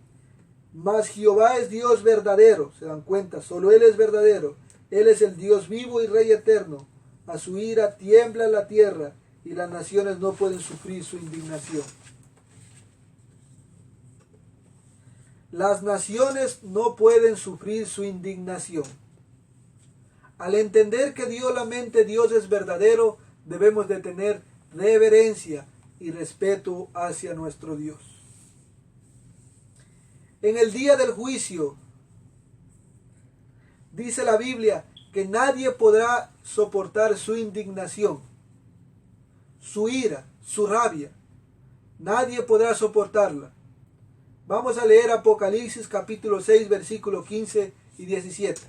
Mas Jehová es Dios verdadero. Se dan cuenta, solo Él es verdadero. Él es el Dios vivo y Rey eterno. A su ira tiembla la tierra y las naciones no pueden sufrir su indignación. Las naciones no pueden sufrir su indignación. Al entender que Dios es verdadero, debemos de tener reverencia y respeto hacia nuestro Dios. En el día del juicio, dice la Biblia que nadie podrá soportar su indignación, su ira, su rabia. Nadie podrá soportarla. Vamos a leer Apocalipsis capítulo 6, versículo 15 y 17.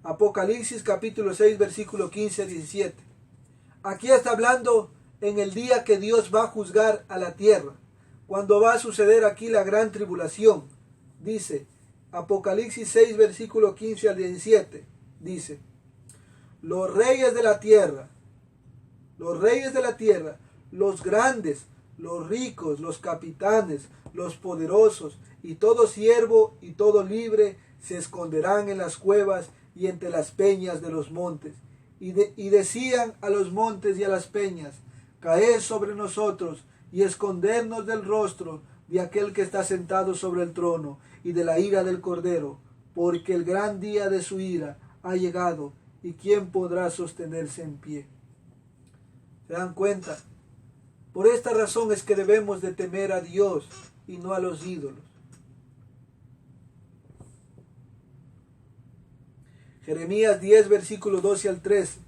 Apocalipsis capítulo 6, versículo 15 y 17. Aquí está hablando en el día que Dios va a juzgar a la tierra, cuando va a suceder aquí la gran tribulación. Dice Apocalipsis 6, versículo 15 al 17. Dice: los reyes de la tierra, los grandes, los ricos, los capitanes, los poderosos, y todo siervo y todo libre se esconderán en las cuevas y entre las peñas de los montes. Y decían a los montes y a las peñas: caed sobre nosotros y escondernos del rostro de aquel que está sentado sobre el trono y de la ira del Cordero, porque el gran día de su ira ha llegado, y quién podrá sostenerse en pie. ¿Se dan cuenta? Por esta razón es que debemos de temer a Dios y no a los ídolos. Jeremías 10, versículo 12 al 13.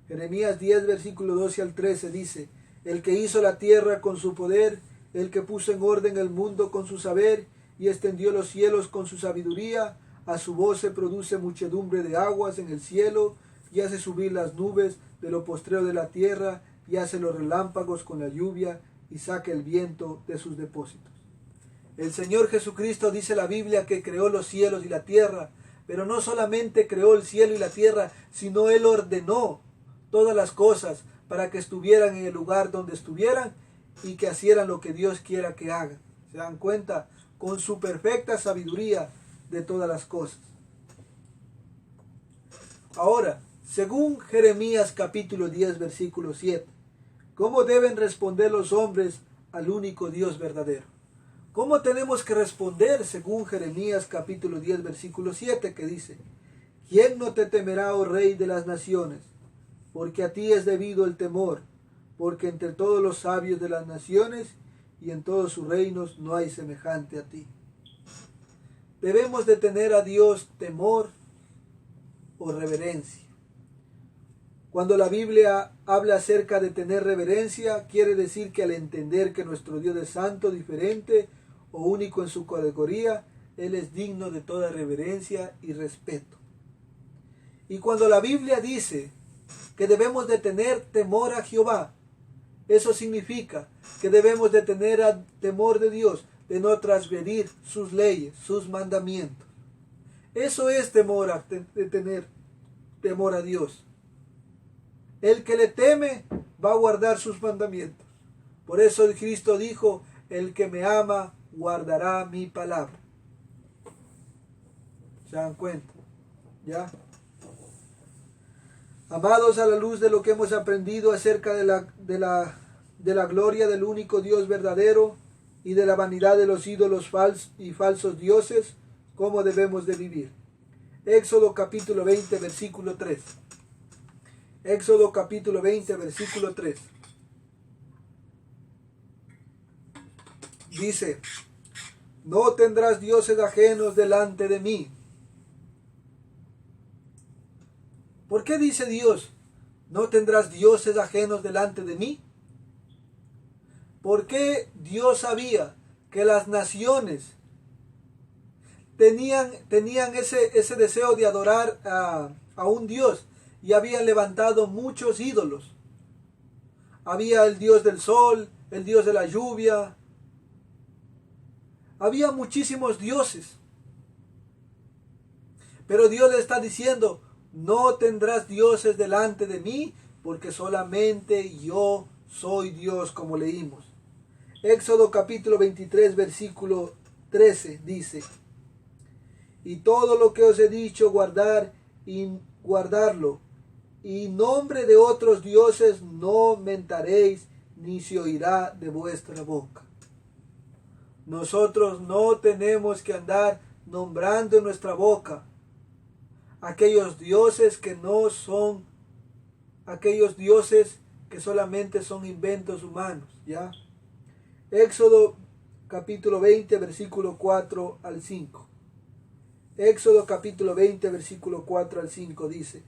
Jeremías 10, versículo 12 al 13 dice: el que hizo la tierra con su poder, el que puso en orden el mundo con su saber, y extendió los cielos con su sabiduría, a su voz se produce muchedumbre de aguas en el cielo, y hace subir las nubes de lo postrero de la tierra, y hace los relámpagos con la lluvia, y saca el viento de sus depósitos. El Señor Jesucristo, dice la Biblia, que creó los cielos y la tierra, pero no solamente creó el cielo y la tierra, sino Él ordenó todas las cosas para que estuvieran en el lugar donde estuvieran y que hicieran lo que Dios quiera que hagan. ¿Se dan cuenta? Con su perfecta sabiduría de todas las cosas. Ahora, según Jeremías capítulo 10, versículo 7, ¿cómo deben responder los hombres al único Dios verdadero? ¿Cómo tenemos que responder según Jeremías capítulo 10, versículo 7, que dice: ¿quién no te temerá, oh Rey de las naciones? Porque a ti es debido el temor, porque entre todos los sabios de las naciones y en todos sus reinos no hay semejante a ti. Debemos de tener a Dios temor o reverencia. Cuando la Biblia habla acerca de tener reverencia, quiere decir que al entender que nuestro Dios es santo, diferente o único en su categoría, Él es digno de toda reverencia y respeto. Y cuando la Biblia dice que debemos de tener temor a Jehová, eso significa que debemos de tener temor de Dios, de no transgredir sus leyes, sus mandamientos. Eso es de tener temor a Dios. El que le teme va a guardar sus mandamientos. Por eso Cristo dijo: el que me ama guardará mi palabra. ¿Se dan cuenta? ¿Ya? Amados, a la luz de lo que hemos aprendido acerca de la gloria del único Dios verdadero y de la vanidad de los ídolos y falsos dioses, ¿cómo debemos de vivir? Éxodo capítulo 20, versículo 3. Éxodo capítulo 20, versículo 3. Dice: no tendrás dioses ajenos delante de mí. ¿Por qué dice Dios: no tendrás dioses ajenos delante de mí? Porque Dios sabía que las naciones tenían ese deseo de adorar a un Dios y habían levantado muchos ídolos. Había el Dios del sol, el Dios de la lluvia. Había muchísimos dioses. Pero Dios le está diciendo, no tendrás dioses delante de mí, porque solamente yo soy Dios, como leímos. Éxodo capítulo 23, versículo 13 dice, y todo lo que os he dicho guardarlo, y nombre de otros dioses no mentaréis, ni se oirá de vuestra boca. Nosotros no tenemos que andar nombrando en nuestra boca aquellos dioses que no son, aquellos dioses que solamente son inventos humanos, ¿ya? Éxodo capítulo 20, versículo 4 al 5. Éxodo capítulo 20, versículo 4 al 5 dice,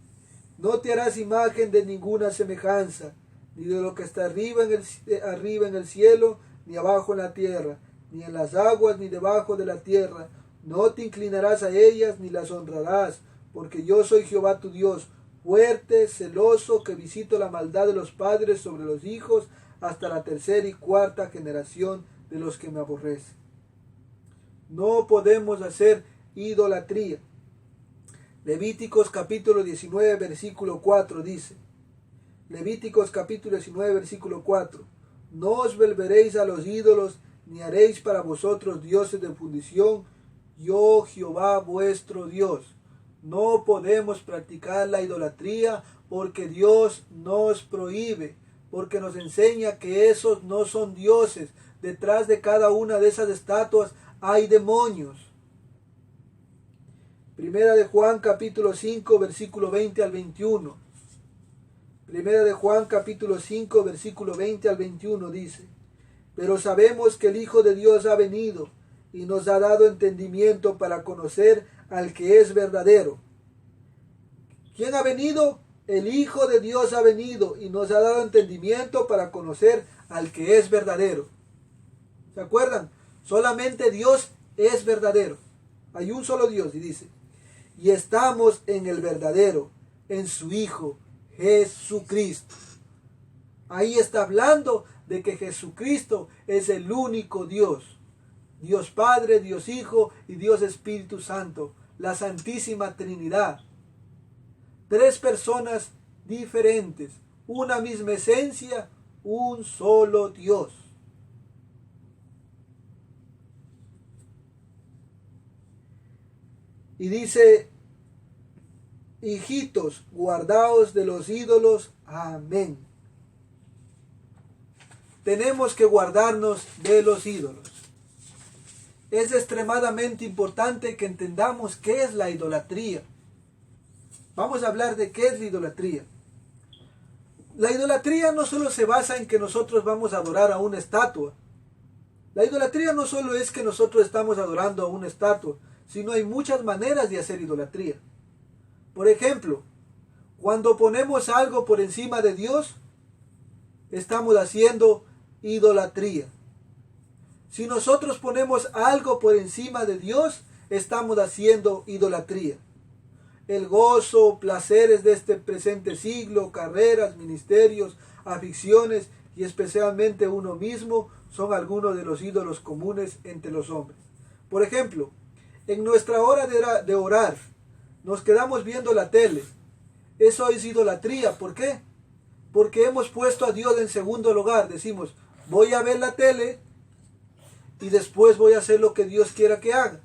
no te harás imagen de ninguna semejanza, ni de lo que está arriba en el cielo, ni abajo en la tierra, ni en las aguas, ni debajo de la tierra. No te inclinarás a ellas, ni las honrarás, porque yo soy Jehová tu Dios, fuerte, celoso, que visito la maldad de los padres sobre los hijos, hasta la tercera y cuarta generación de los que me aborrecen. No podemos hacer idolatría. Levíticos capítulo 19, versículo 4 dice, Levíticos capítulo 19, versículo 4, no os volveréis a los ídolos, ni haréis para vosotros dioses de fundición, yo Jehová vuestro Dios. No podemos practicar la idolatría porque Dios nos prohíbe, porque nos enseña que esos no son dioses. Detrás de cada una de esas estatuas hay demonios. Primera de Juan capítulo 5 versículo 20 al 21. Primera de Juan capítulo 5 versículo 20 al 21 dice, pero sabemos que el Hijo de Dios ha venido y nos ha dado entendimiento para conocer al que es verdadero. ¿Quién ha venido? El Hijo de Dios ha venido y nos ha dado entendimiento para conocer al que es verdadero. ¿Se acuerdan? Solamente Dios es verdadero. Hay un solo Dios y dice, y estamos en el verdadero, en su Hijo, Jesucristo. Ahí está hablando de que Jesucristo es el único Dios. Dios Padre, Dios Hijo y Dios Espíritu Santo. La Santísima Trinidad. Tres personas diferentes. Una misma esencia, un solo Dios. Y dice, hijitos, guardaos de los ídolos. Amén. Tenemos que guardarnos de los ídolos. Es extremadamente importante que entendamos qué es la idolatría. Vamos a hablar de qué es la idolatría. La idolatría no solo se basa en que nosotros vamos a adorar a una estatua. La idolatría no solo es que nosotros estamos adorando a una estatua, sino hay muchas maneras de hacer idolatría. Por ejemplo, cuando ponemos algo por encima de Dios, estamos haciendo idolatría. Si nosotros ponemos algo por encima de Dios, estamos haciendo idolatría. El gozo, placeres de este presente siglo, carreras, ministerios, aficiones y especialmente uno mismo son algunos de los ídolos comunes entre los hombres. Por ejemplo, en nuestra hora de orar, nos quedamos viendo la tele. Eso es idolatría. ¿Por qué? Porque hemos puesto a Dios en segundo lugar. Decimos, voy a ver la tele y después voy a hacer lo que Dios quiera que haga.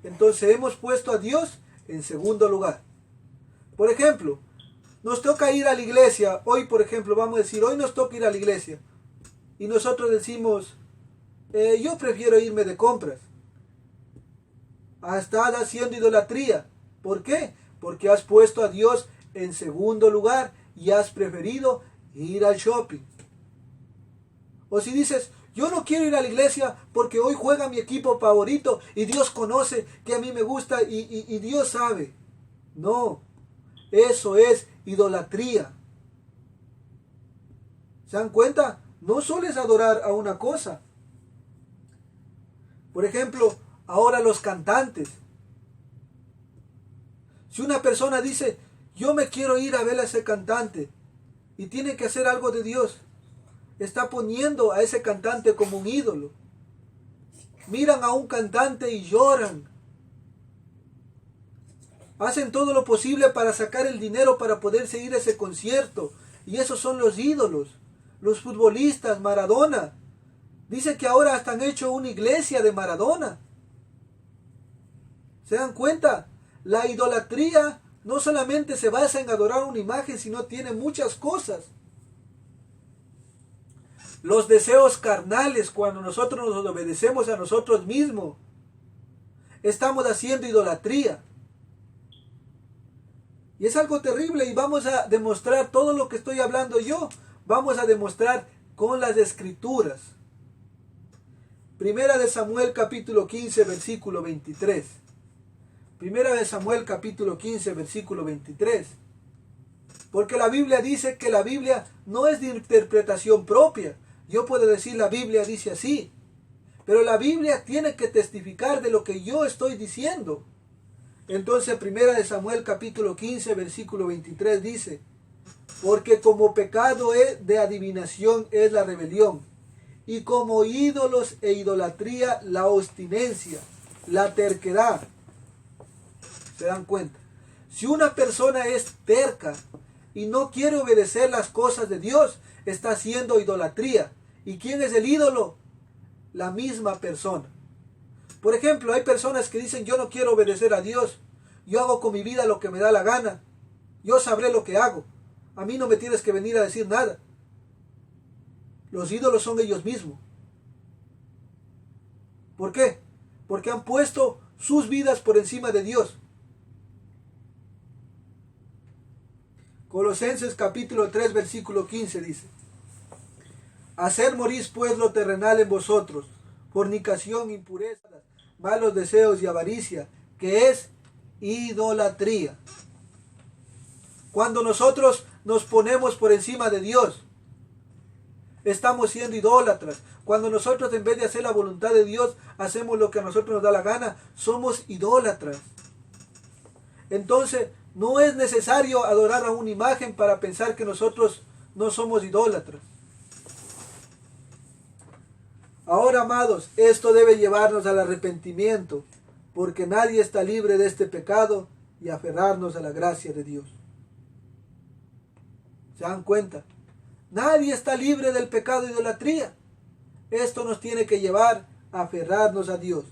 Entonces hemos puesto a Dios en segundo lugar. Por ejemplo, nos toca ir a la iglesia. Hoy, por ejemplo, vamos a decir, hoy nos toca ir a la iglesia. Y nosotros decimos, yo prefiero irme de compras. Estás haciendo idolatría. ¿Por qué? Porque has puesto a Dios en segundo lugar y has preferido ir al shopping. O si dices, yo no quiero ir a la iglesia porque hoy juega mi equipo favorito y Dios conoce que a mí me gusta y Dios sabe. No, eso es idolatría. ¿Se dan cuenta? No solo es adorar a una cosa. Por ejemplo, ahora los cantantes. Si una persona dice, yo me quiero ir a ver a ese cantante y tiene que hacer algo de Dios, está poniendo a ese cantante como un ídolo. Miran a un cantante y lloran. Hacen todo lo posible para sacar el dinero para poder seguir ese concierto. Y esos son los ídolos. Los futbolistas, Maradona. Dice que ahora hasta han hecho una iglesia de Maradona. ¿Se dan cuenta? La idolatría no solamente se basa en adorar una imagen, sino tiene muchas cosas. Los deseos carnales, cuando nosotros nos obedecemos a nosotros mismos, estamos haciendo idolatría. Y es algo terrible, y vamos a demostrar todo lo que estoy hablando yo. Vamos a demostrar con las escrituras. Primera de Samuel capítulo 15 versículo 23. Primera de Samuel capítulo 15 versículo 23. Porque la Biblia dice que la Biblia no es de interpretación propia. Yo puedo decir la Biblia dice así. Pero la Biblia tiene que testificar de lo que yo estoy diciendo. Entonces, primera de Samuel capítulo 15, versículo 23 dice, porque como pecado de adivinación es la rebelión, y como ídolos e idolatría la obstinencia, la terquedad. ¿Se dan cuenta? Si una persona es terca y no quiere obedecer las cosas de Dios, está haciendo idolatría. ¿Y quién es el ídolo? La misma persona. Por ejemplo, hay personas que dicen, yo no quiero obedecer a Dios, yo hago con mi vida lo que me da la gana, yo sabré lo que hago, a mí no me tienes que venir a decir nada. Los ídolos son ellos mismos. ¿Por qué? Porque han puesto sus vidas por encima de Dios. Colosenses capítulo 3 versículo 15 dice, hacer morir pues lo terrenal en vosotros, fornicación, impureza, malos deseos y avaricia, que es idolatría. Cuando nosotros nos ponemos por encima de Dios, estamos siendo idólatras. Cuando nosotros en vez de hacer la voluntad de Dios, hacemos lo que a nosotros nos da la gana, somos idólatras. Entonces, no es necesario adorar a una imagen para pensar que nosotros no somos idólatras. Ahora, amados, esto debe llevarnos al arrepentimiento, porque nadie está libre de este pecado, y aferrarnos a la gracia de Dios. ¿Se dan cuenta? Nadie está libre del pecado de idolatría. Esto nos tiene que llevar a aferrarnos a Dios.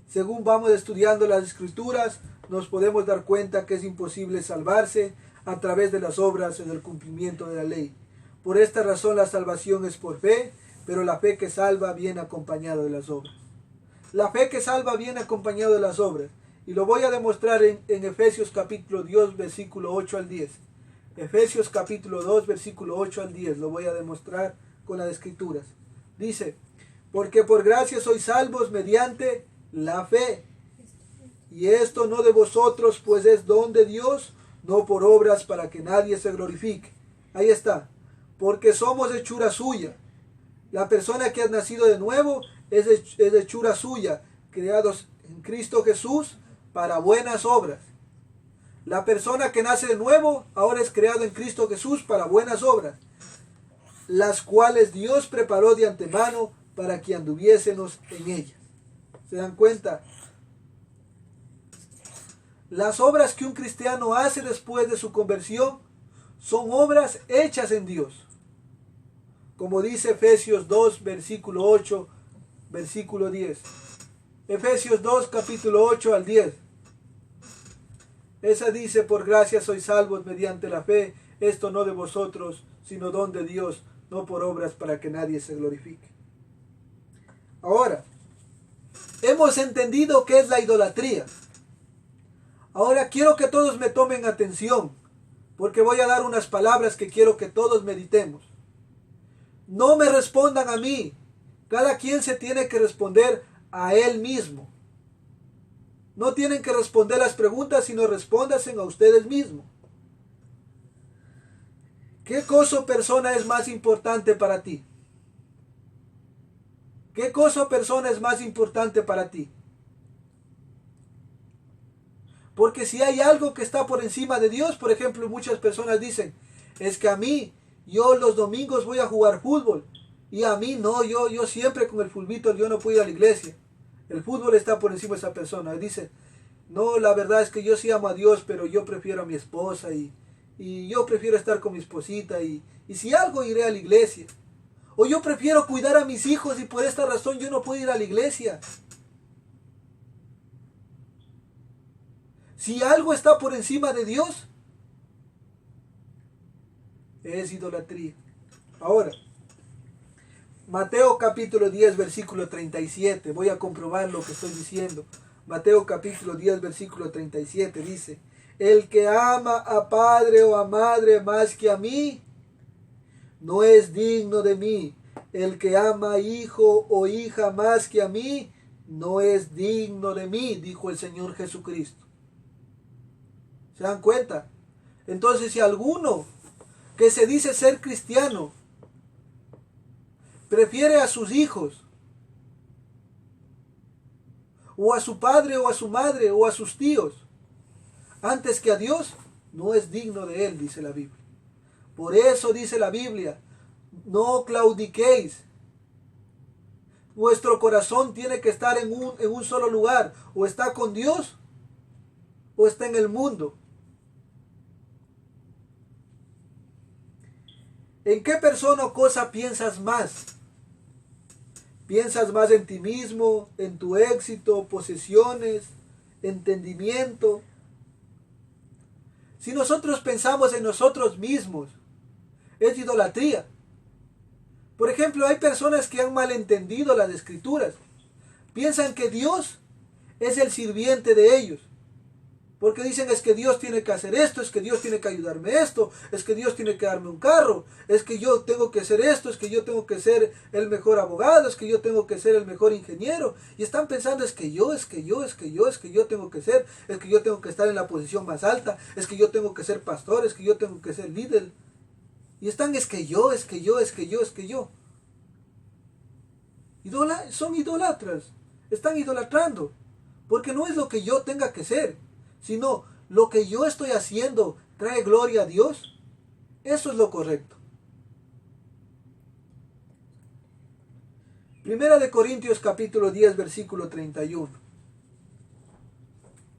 Según vamos estudiando las Escrituras, nos podemos dar cuenta que es imposible salvarse a través de las obras en el cumplimiento de la ley. Por esta razón la salvación es por fe, pero la fe que salva viene acompañada de las obras. La fe que salva viene acompañada de las obras. Y lo voy a demostrar en Efesios capítulo 2, versículo 8 al 10. Efesios capítulo 2, versículo 8 al 10. Lo voy a demostrar con las Escrituras. Dice, porque por gracia sois salvos mediante la fe. Y esto no de vosotros, pues es don de Dios, no por obras para que nadie se glorifique. Ahí está. Porque somos hechura suya. La persona que ha nacido de nuevo es hechura suya, creados en Cristo Jesús para buenas obras. La persona que nace de nuevo ahora es creado en Cristo Jesús para buenas obras, las cuales Dios preparó de antemano para que anduviésemos en ellas. ¿Se dan cuenta? Las obras que un cristiano hace después de su conversión son obras hechas en Dios. Como dice Efesios 2, versículo 8, versículo 10. Efesios 2, capítulo 8 al 10. Esa dice, por gracia sois salvos mediante la fe, esto no de vosotros, sino don de Dios, no por obras para que nadie se glorifique. Ahora, hemos entendido qué es la idolatría. Ahora quiero que todos me tomen atención, porque voy a dar unas palabras que quiero que todos meditemos. No me respondan a mí, cada quien se tiene que responder a él mismo. No tienen que responder las preguntas, sino respóndanse a ustedes mismos. ¿Qué cosa o persona es más importante para ti? ¿Qué cosa o persona es más importante para ti? Porque si hay algo que está por encima de Dios, por ejemplo, muchas personas dicen, es que a mí, yo los domingos voy a jugar fútbol. Y a mí no, yo siempre con el fulbito, yo no puedo ir a la iglesia. El fútbol está por encima de esa persona. Y dice, no, la verdad es que yo sí amo a Dios, pero yo prefiero a mi esposa y yo prefiero estar con mi esposita y si algo iré a la iglesia. O yo prefiero cuidar a mis hijos y por esta razón yo no puedo ir a la iglesia. Si algo está por encima de Dios, es idolatría. Ahora, Mateo capítulo 10, versículo 37. Voy a comprobar lo que estoy diciendo. Mateo capítulo 10, versículo 37 dice, el que ama a padre o a madre más que a mí, no es digno de mí. El que ama a hijo o hija más que a mí, no es digno de mí, dijo el Señor Jesucristo. ¿Se dan cuenta? Entonces, si alguno que se dice ser cristiano prefiere a sus hijos, o a su padre, o a su madre, o a sus tíos, antes que a Dios, no es digno de él, dice la Biblia. Por eso dice la Biblia, no claudiquéis. Vuestro corazón tiene que estar en un solo lugar, o está con Dios, o está en el mundo. ¿En qué persona o cosa piensas más? ¿Piensas más en ti mismo, en tu éxito, posesiones, entendimiento? Si nosotros pensamos en nosotros mismos, es idolatría. Por ejemplo, hay personas que han malentendido las escrituras. Piensan que Dios es el sirviente de ellos. Porque dicen es que Dios tiene que hacer esto, es que Dios tiene que ayudarme esto, es que Dios tiene que darme un carro, es que yo tengo que hacer esto, es que yo tengo que ser el mejor abogado, es que yo tengo que ser el mejor ingeniero. Y están pensando es que yo tengo que ser, es que yo tengo que estar en la posición más alta, es que yo tengo que ser pastor, es que yo tengo que ser líder. Y están es que yo. Son idolatras, están idolatrando, porque no es lo que yo tenga que ser, sino lo que yo estoy haciendo trae gloria a Dios. Eso es lo correcto. Primera de Corintios capítulo 10 versículo 31.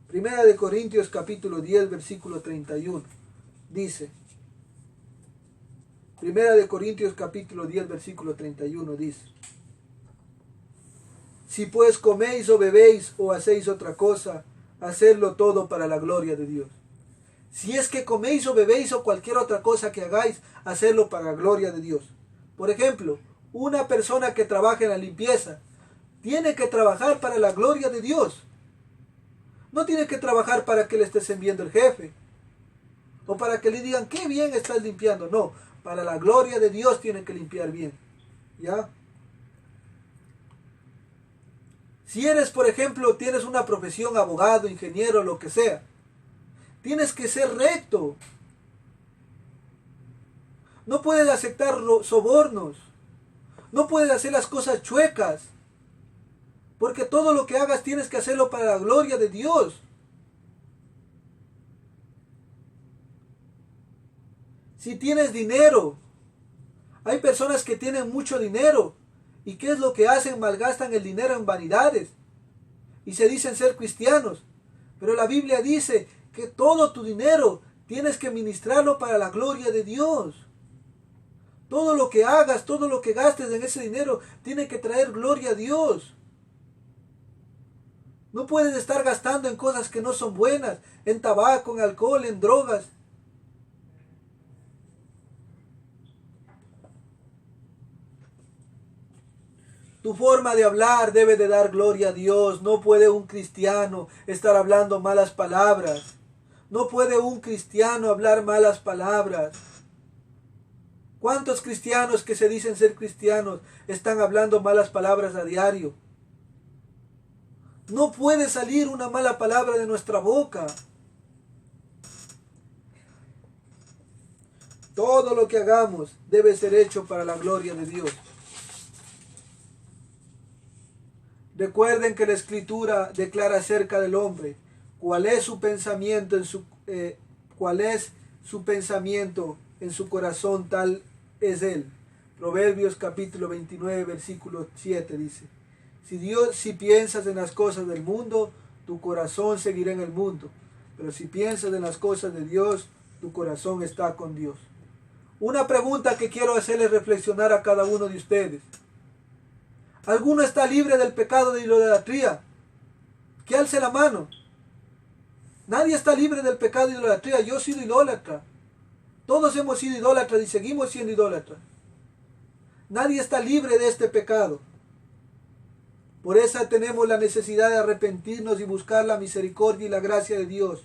Primera de Corintios capítulo 10 versículo 31. Dice, Primera de Corintios capítulo 10 versículo 31 dice, si pues coméis o bebéis o hacéis otra cosa, hacedlo todo para la gloria de Dios. Si es que coméis o bebéis o cualquier otra cosa que hagáis, hacedlo para la gloria de Dios. Por ejemplo, una persona que trabaja en la limpieza, tiene que trabajar para la gloria de Dios. No tiene que trabajar para que le estés viendo el jefe, o para que le digan, qué bien estás limpiando. No, para la gloria de Dios tiene que limpiar bien. ¿Ya? Si eres, por ejemplo, tienes una profesión, abogado, ingeniero, lo que sea, tienes que ser recto. No puedes aceptar sobornos. No puedes hacer las cosas chuecas. Porque todo lo que hagas tienes que hacerlo para la gloria de Dios. Si tienes dinero, hay personas que tienen mucho dinero. ¿Y qué es lo que hacen? Malgastan el dinero en vanidades. Y se dicen ser cristianos. Pero la Biblia dice que todo tu dinero tienes que ministrarlo para la gloria de Dios. Todo lo que hagas, todo lo que gastes en ese dinero, tiene que traer gloria a Dios. No puedes estar gastando en cosas que no son buenas, en tabaco, en alcohol, en drogas. Tu forma de hablar debe de dar gloria a Dios. No puede un cristiano estar hablando malas palabras. No puede un cristiano hablar malas palabras. ¿Cuántos cristianos que se dicen ser cristianos están hablando malas palabras a diario? No puede salir una mala palabra de nuestra boca. Todo lo que hagamos debe ser hecho para la gloria de Dios. Recuerden que la Escritura declara acerca del hombre cuál es su pensamiento en su corazón, tal es él. Proverbios capítulo 29, versículo 7 dice: si piensas en las cosas del mundo, tu corazón seguirá en el mundo. Pero si piensas en las cosas de Dios, tu corazón está con Dios. Una pregunta que quiero hacerles reflexionar a cada uno de ustedes. ¿Alguno está libre del pecado de idolatría? Que alce la mano. Nadie está libre del pecado de idolatría. Yo he sido idólatra. Todos hemos sido idólatras y seguimos siendo idólatras. Nadie está libre de este pecado. Por eso tenemos la necesidad de arrepentirnos y buscar la misericordia y la gracia de Dios.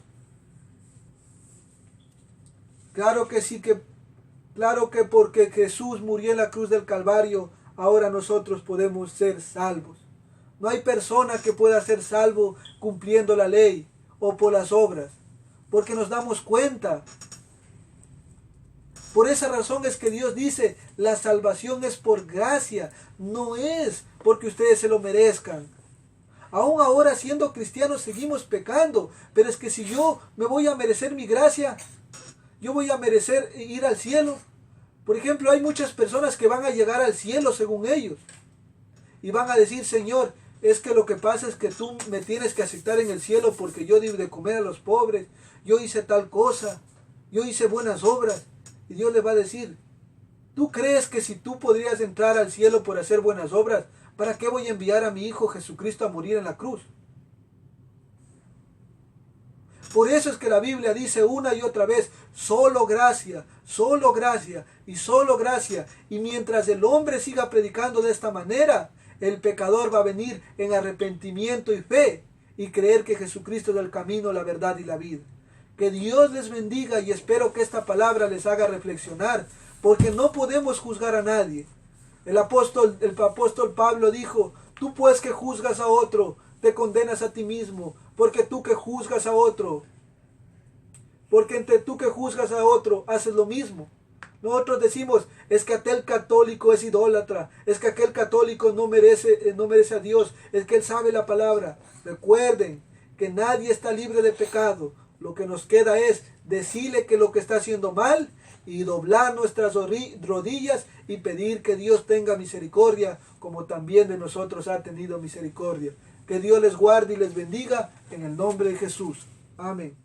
Claro que porque Jesús murió en la cruz del Calvario, ahora nosotros podemos ser salvos. No hay persona que pueda ser salvo cumpliendo la ley o por las obras, porque nos damos cuenta. Por esa razón es que Dios dice, la salvación es por gracia, no es porque ustedes se lo merezcan. Aún ahora siendo cristianos seguimos pecando, pero es que si yo me voy a merecer mi gracia, yo voy a merecer ir al cielo. Por ejemplo, hay muchas personas que van a llegar al cielo según ellos. Y van a decir, Señor, es que lo que pasa es que tú me tienes que aceptar en el cielo porque yo di de comer a los pobres, yo hice tal cosa, yo hice buenas obras. Y Dios le va a decir, ¿tú crees que si tú podrías entrar al cielo por hacer buenas obras, ¿para qué voy a enviar a mi Hijo Jesucristo a morir en la cruz? Por eso es que la Biblia dice una y otra vez, solo gracia y solo gracia. Y mientras el hombre siga predicando de esta manera, el pecador va a venir en arrepentimiento y fe y creer que Jesucristo es el camino, la verdad y la vida. Que Dios les bendiga y espero que esta palabra les haga reflexionar, porque no podemos juzgar a nadie. El apóstol Pablo dijo, tú pues que juzgas a otro, te condenas a ti mismo, porque tú que juzgas a otro, haces lo mismo. Nosotros decimos, es que aquel católico es idólatra, es que aquel católico no merece a Dios, es que él sabe la palabra. Recuerden que nadie está libre de pecado. Lo que nos queda es decirle que lo que está haciendo mal y doblar nuestras rodillas y pedir que Dios tenga misericordia, como también de nosotros ha tenido misericordia. Que Dios les guarde y les bendiga en el nombre de Jesús. Amén.